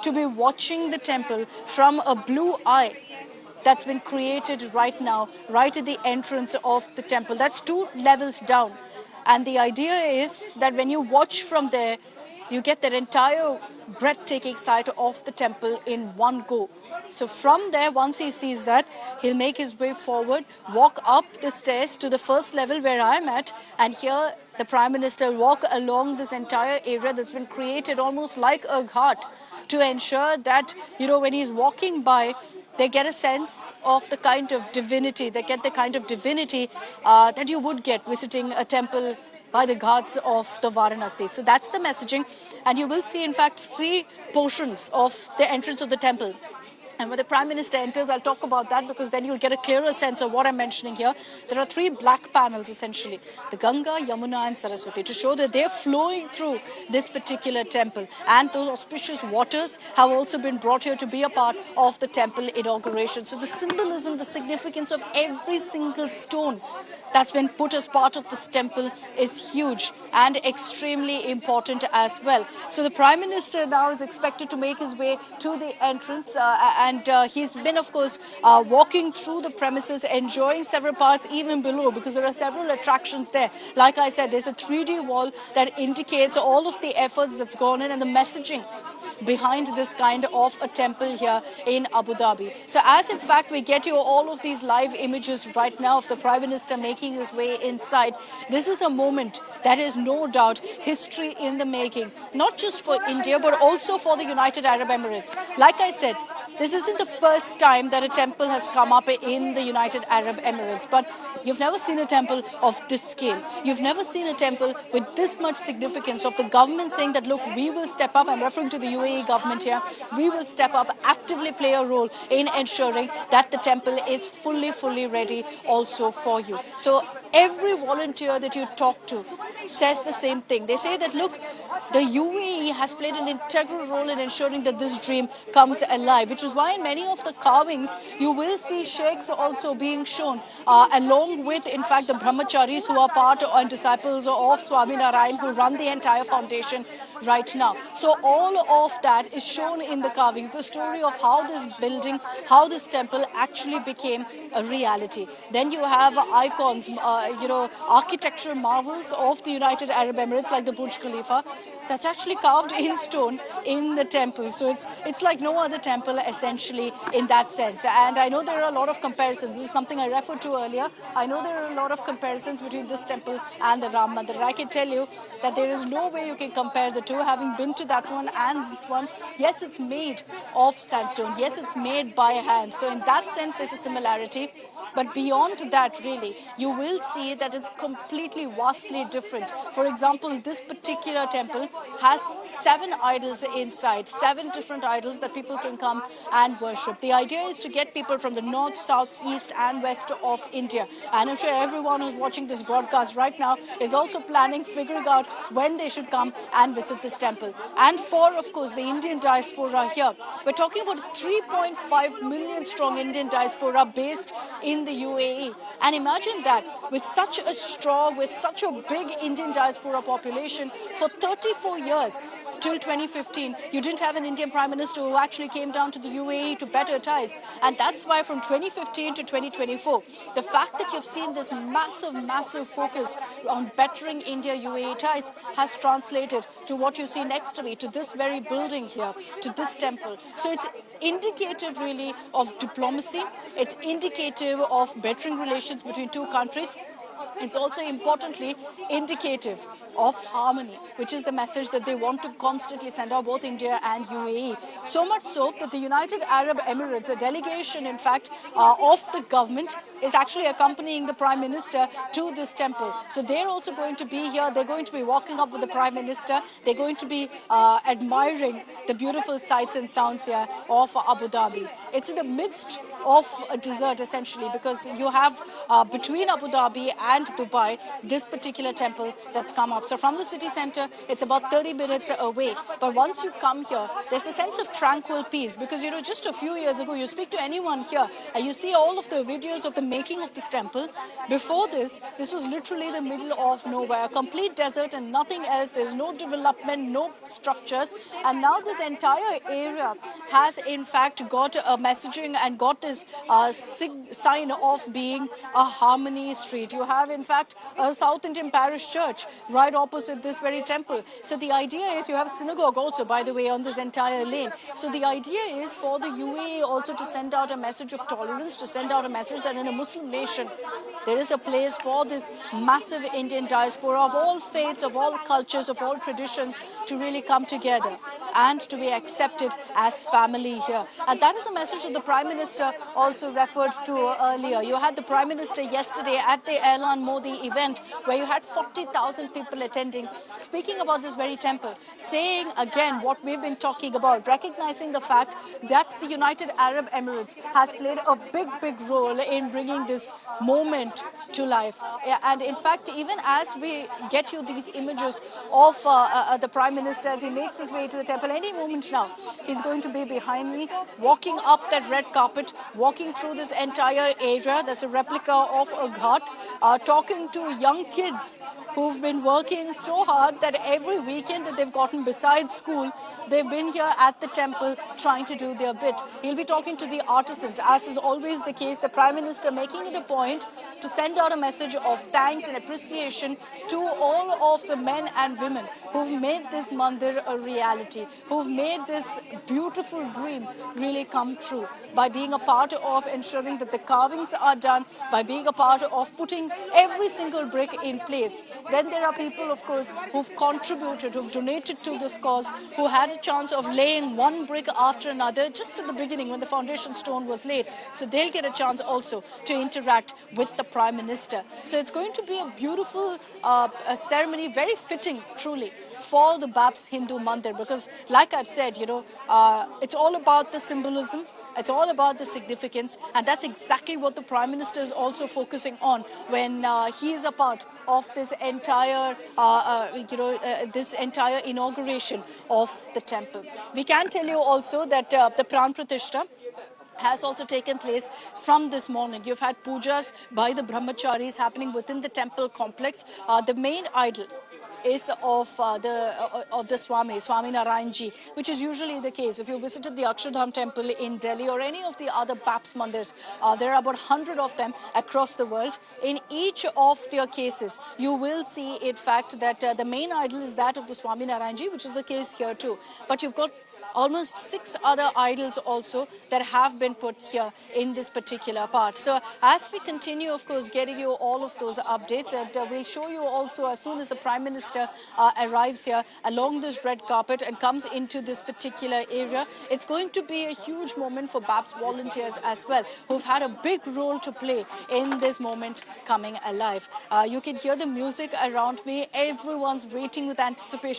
to be watching the temple from a blue eye that's been created right now, right at the entrance of the temple. That's 2 levels down. And the idea is that when you watch from there, you get that entire breathtaking sight of the temple in one go. So from there, once he sees that, he'll make his way forward, walk up the stairs to the first level where I'm at, and here the Prime Minister will walk along this entire area that's been created almost like a ghat to ensure that, when he's walking by, they get a sense of the kind of divinity, they get the kind of divinity that you would get visiting a temple by the Ghats of the Varanasi. So that's the messaging. And you will see, in fact, 3 portions of the entrance of the temple. And when the Prime Minister enters, I'll talk about that because then you'll get a clearer sense of what I'm mentioning here. There are 3 black panels, essentially, the Ganga, Yamuna and Saraswati, to show that they're flowing through this particular temple. And those auspicious waters have also been brought here to be a part of the temple inauguration. So the symbolism, the significance of every single stone that's been put as part of this temple is huge and extremely important as well. So the Prime Minister now is expected to make his way to the entrance and he's been, of course, walking through the premises, enjoying several parts even below because there are several attractions there. Like I said, there's a 3D wall that indicates all of the efforts that's gone in and the messaging behind this kind of a temple here in Abu Dhabi. So as in fact we get you all of these live images right now of the Prime Minister making his way inside, this is a moment that is no doubt history in the making, not just for India but also for the United Arab Emirates. Like I said, this isn't the first time that a temple has come up in the United Arab Emirates, but you've never seen a temple of this scale. You've never seen a temple with this much significance of the government saying that, look, we will step up. I'm referring to the UAE government here. We will step up, actively play a role in ensuring that the temple is fully ready also for you. So every volunteer that you talk to says the same thing. They say that, look, the UAE has played an integral role in ensuring that this dream comes alive, which is why in many of the carvings you will see sheikhs also being shown along with, in fact, the brahmacharis who are part and disciples of Swami Narayan who run the entire foundation right now. So all of that is shown in the carvings, the story of how this building, how this temple actually became a reality. Then you have icons, architectural marvels of the United Arab Emirates like the Burj Khalifa that's actually carved in stone in the temple. So it's like no other temple essentially in that sense. And I know there are a lot of comparisons. This is something I referred to earlier. I know there are a lot of comparisons between this temple and the Ram Mandir. I can tell you that there is no way you can compare the two. Having been to that one and this one, yes, it's made of sandstone. Yes, it's made by hand. So in that sense, there's a similarity. But beyond that, really, you will see that it's completely vastly different. For example, this particular temple has 7 idols inside, 7 different idols that people can come and worship. The idea is to get people from the north, south, east and west of India. And I'm sure everyone who's watching this broadcast right now is also planning, figuring out when they should come and visit this temple. And for, of course, the Indian diaspora here, we're talking about a 3.5 million strong Indian diaspora based in the UAE. And imagine that with such a strong, with such a big Indian diaspora population for 34 years, till 2015, you didn't have an Indian Prime Minister who actually came down to the UAE to better ties. And that's why from 2015 to 2024, the fact that you've seen this massive focus on bettering India-UAE ties has translated to what you see next to me, to this very building here, to this temple. So it's indicative really of diplomacy. It's indicative of bettering relations between two countries. It's also importantly indicative of harmony, which is the message that they want to constantly send out, both India and UAE. So much so that the United Arab Emirates, a delegation, in fact, of the government is actually accompanying the Prime Minister to this temple. So they're also going to be here. They're going to be walking up with the Prime Minister. They're going to be admiring the beautiful sights and sounds here of Abu Dhabi. It's in the midst of a desert essentially, because you have between Abu Dhabi and Dubai this particular temple that's come up. So from the city center, it's about 30 minutes away. But once you come here, there's a sense of tranquil peace, because just a few years ago, you speak to anyone here and you see all of the videos of the making of this temple. Before this was literally the middle of nowhere, a complete desert and nothing else. There's no development, no structures, and now this entire area has in fact got a messaging and got this sign of being a harmony street. You have in fact a South Indian parish church right opposite this very temple. So the idea is, you have a synagogue also, by the way, on this entire lane. So the idea is for the UAE also to send out a message of tolerance, to send out a message that in a Muslim nation there is a place for this massive Indian diaspora of all faiths, of all cultures, of all traditions to really come together and to be accepted as family here. And that is a message that the Prime Minister also referred to earlier. You had the Prime Minister yesterday at the Airline Modi event, where you had 40,000 people attending, speaking about this very temple, saying again what we've been talking about, recognizing the fact that the United Arab Emirates has played a big role in bringing this moment to life. And in fact, even as we get you these images of the Prime Minister as he makes his way to the temple, any moment now he's going to be behind me, walking up that red carpet, walking through this entire area that's a replica of a Ghat, talking to young kids who've been working so hard that every weekend that they've gotten besides school, they've been here at the temple trying to do their bit. He'll be talking to the artisans, as is always the case, the Prime Minister making it a point to send out a message of thanks and appreciation to all of the men and women who've made this mandir a reality, who've made this beautiful dream really come true by being a part of ensuring that the carvings are done, by being a part of putting every single brick in place. Then there are people, of course, who've contributed, who've donated to this cause, who had a chance of laying one brick after another just at the beginning when the foundation stone was laid. So they'll get a chance also to interact with the Prime Minister. So it's going to be a beautiful a ceremony, very fitting, truly, for the Babs Hindu Mandir, because like I've said, it's all about the symbolism. It's all about the significance, and that's exactly what the Prime Minister is also focusing on when he is a part of this entire, this entire inauguration of the temple. We can tell you also that the Pran Pratishtha has also taken place from this morning. You've had pujas by the brahmacharis happening within the temple complex. The main idol is of the Swami Narayanji, which is usually the case. If you visited the Akshardham temple in Delhi or any of the other Baps mandirs, there are about 100 of them across the world. In each of their cases, you will see, in fact, that the main idol is that of the Swami Narayanji, which is the case here too. But you've got almost 6 other idols also that have been put here in this particular part. So as we continue, of course, getting you all of those updates, and we'll show you also as soon as the Prime Minister arrives here along this red carpet and comes into this particular area. It's going to be a huge moment for BAPS volunteers as well, who've had a big role to play in this moment coming alive. You can hear the music around me. Everyone's waiting with anticipation